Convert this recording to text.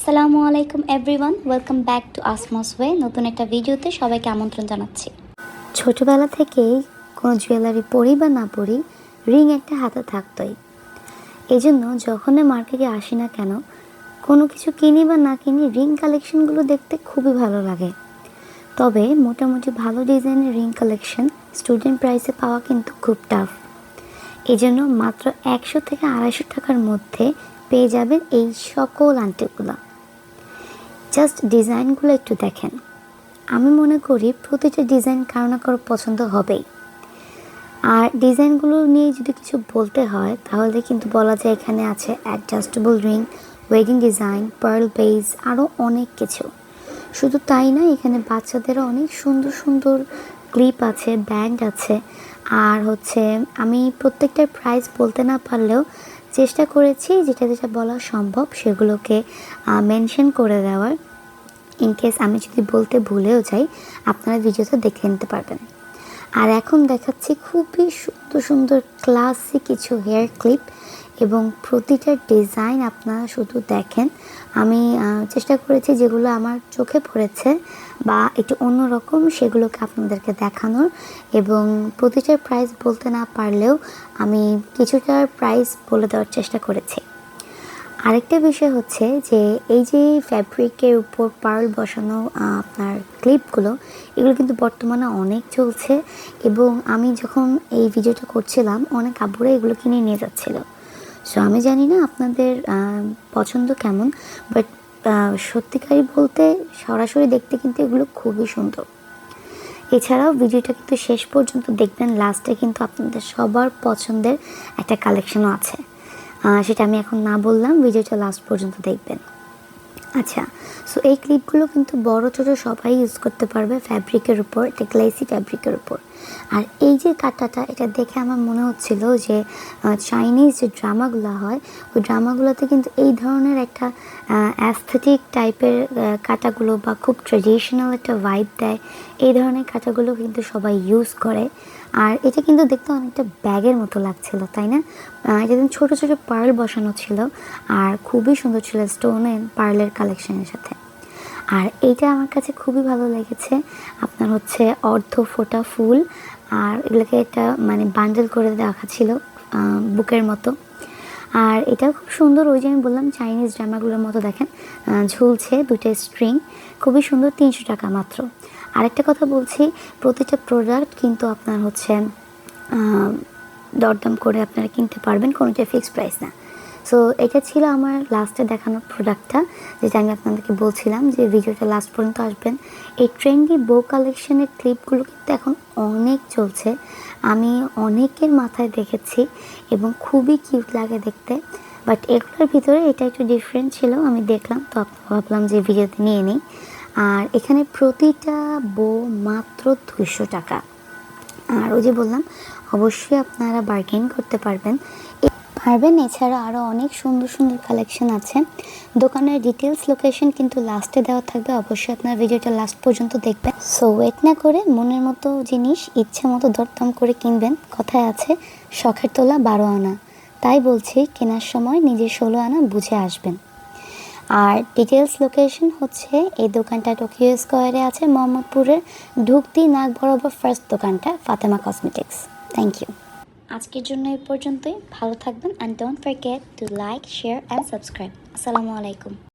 আসসালামু আলাইকুম everyone, welcome back to Asma's way. নতুন একটা ভিডিওতে সবাইকে আমন্ত্রণ জানাচ্ছি। ছোটোবেলা থেকেই কোনো জুয়েলারি পরি বা না পরি, রিং একটা হাতে থাকতোই। এই জন্য যখনই মার্কেটে আসি না কেন, কোনো কিছু কিনি বা না কিনি, রিং কালেকশনগুলো দেখতে খুবই ভালো লাগে। তবে মোটামুটি ভালো ডিজাইনের রিং কালেকশন স্টুডেন্ট প্রাইসে পাওয়া কিন্তু খুব টাফ। এই জন্য মাত্র 100 থেকে 250 টাকার মধ্যে পেয়ে যাবেন এই সকল আংটিগুলো। জাস্ট ডিজাইনগুলো একটু দেখেন। আমি মনে করি প্রতিটা ডিজাইন কারো না কারো পছন্দ হবেই। আর ডিজাইনগুলো নিয়ে যদি কিছু বলতে হয় তাহলে কিন্তু বলা যায় এখানে আছে adjustable ring, wedding design, pearl base, আরও অনেক কিছু। শুধু তাই না, এখানে বাচ্চাদেরও অনেক সুন্দর সুন্দর ক্লিপ আছে, ব্যান্ড আছে। আর আমি প্রত্যেকটার প্রাইস বলতে না পারলেও চেষ্টা করেছি যেটা যেটা বলা সম্ভব সেগুলোকে মেনশন করে দেওয়ার। ইনকেস আমি যদি বলতে ভুলেও যাই, আপনারা ভিডিওতে দেখে নিতে পারবেন। আর এখন দেখাচ্ছি খুবই সুন্দর সুন্দর ক্লাসিক কিছু হেয়ার ক্লিপ, এবং প্রতিটা ডিজাইন আপনারা শুধু দেখেন। আমি চেষ্টা করেছি যেগুলো আমার চোখে পড়েছে বা একটু অন্যরকম সেগুলোকে আপনাদেরকে দেখানোর, এবং প্রতিটার প্রাইস বলতে না পারলেও আমি কিছুটার প্রাইস বলে দেওয়ার চেষ্টা করেছি। আরেকটা বিষয় হচ্ছে যে এই যে ফ্যাব্রিকের উপর পার্ল বসানো আপনার ক্লিপগুলো, এগুলো কিন্তু বর্তমানে অনেক চলছে, এবং আমি যখন এই ভিডিওটা করছিলাম অনেক আব্বুরা এগুলো কিনে নিয়ে যাচ্ছিলো। সো আমি জানি না আপনাদের পছন্দ কেমন, বাট সত্যিকারই বলতে সরাসরি দেখতে কিন্তু এগুলো খুবই সুন্দর। এছাড়াও ভিডিওটা কিন্তু শেষ পর্যন্ত দেখবেন, লাস্টে কিন্তু আপনাদের সবার পছন্দের একটা কালেকশনও আছে, সেটা আমি এখন না বললাম, ভিডিওটা লাস্ট পর্যন্ত দেখবেন। আচ্ছা, সো এই ক্লিপগুলো কিন্তু বড় ছোটো সবাই ইউজ করতে পারবে ফ্যাব্রিকের উপর, এটা গ্লেসি ফ্যাব্রিকের উপর। আর এই যে কাটাটা, এটা দেখে আমার মনে হচ্ছিল যে চাইনিজ যে ড্রামাগুলো হয়, ওই ড্রামাগুলোতে কিন্তু এই ধরনের একটা অ্যাস্থেটিক টাইপের কাটাগুলো বা খুব ট্রেডিশনাল একটা ভাইব দেয়, এই ধরনের কাটাগুলো কিন্তু সবাই ইউজ করে। আর এটা কিন্তু দেখতে অনেকটা ব্যাগের মতো লাগছিল, তাই না? এটা কিন্তু ছোটো ছোটো পার্ল বসানো ছিল, আর খুবই সুন্দর ছিল স্টোনের পার্লের কালেকশনের সাথে। আর এইটা আমার কাছে খুবই ভালো লেগেছে, আপনার অর্ধ ফোটা ফুল, আর এগুলোকে একটা বান্ডেল করে রাখা ছিল বুকের মতো। আর এটাও খুব সুন্দর, ওই যে আমি বললাম চাইনিজ ড্রামাগুলোর মতো দেখেন ঝুলছে দুটো স্ট্রিং, খুবই সুন্দর, 300 টাকা মাত্র। আরেকটা কথা বলছি, প্রতিটা প্রোডাক্ট কিন্তু আপনার দরদাম করে আপনারা কিনতে পারবেন, কোনোটা ফিক্সড প্রাইস না। সো এটা ছিল আমার লাস্টে দেখানোর প্রোডাক্টটা, যেটা আমি আপনাদেরকে বলছিলাম যে ভিডিওটা লাস্ট পর্যন্ত আসবেন। এই ট্রেন্ডি বো কালেকশনের ক্লিপগুলো কিন্তু এখন অনেক চলছে, আমি অনেকের মাথায় দেখেছি এবং খুবই কিউট লাগে দেখতে। বাট এগুলোর ভিতরে এটা একটু ডিফারেন্ট ছিল, আমি দেখলাম তো ভাবলাম যে ভিডিওতে নিয়ে নিই। আর এখানে প্রতিটা বো মাত্র 200 টাকা। আর ওই যে বললাম, অবশ্যই আপনারা বার্গেন করতে পারবেন। এছাড়া আরও অনেক সুন্দর সুন্দর কালেকশন আছে। দোকানের ডিটেলস লোকেশন কিন্তু লাস্টে দেওয়া থাকবে, অবশ্যই আপনার ভিডিওটা লাস্ট পর্যন্ত দেখবেন। সো ওয়েট না করে মনের মতো জিনিস ইচ্ছে মতো দরদাম করে কিনবেন। কথায় আছে, শখের তোলা 12 আনা। তাই বলছি, কেনার সময় নিজের 16 আনা বুঝে আসবেন। আর ডিটেলস লোকেশন এই দোকানটা টোকিও স্কোয়ারে আছে, মোহাম্মদপুরের ঢুকতেই নাক বরাবর ফার্স্ট দোকানটা ফাতেমা কসমেটিক্স। Thank you. আজকের জন্য এই পর্যন্তই। ভালো থাকবেন, and don't forget to like, share and subscribe. আসসালামু আলাইকুম।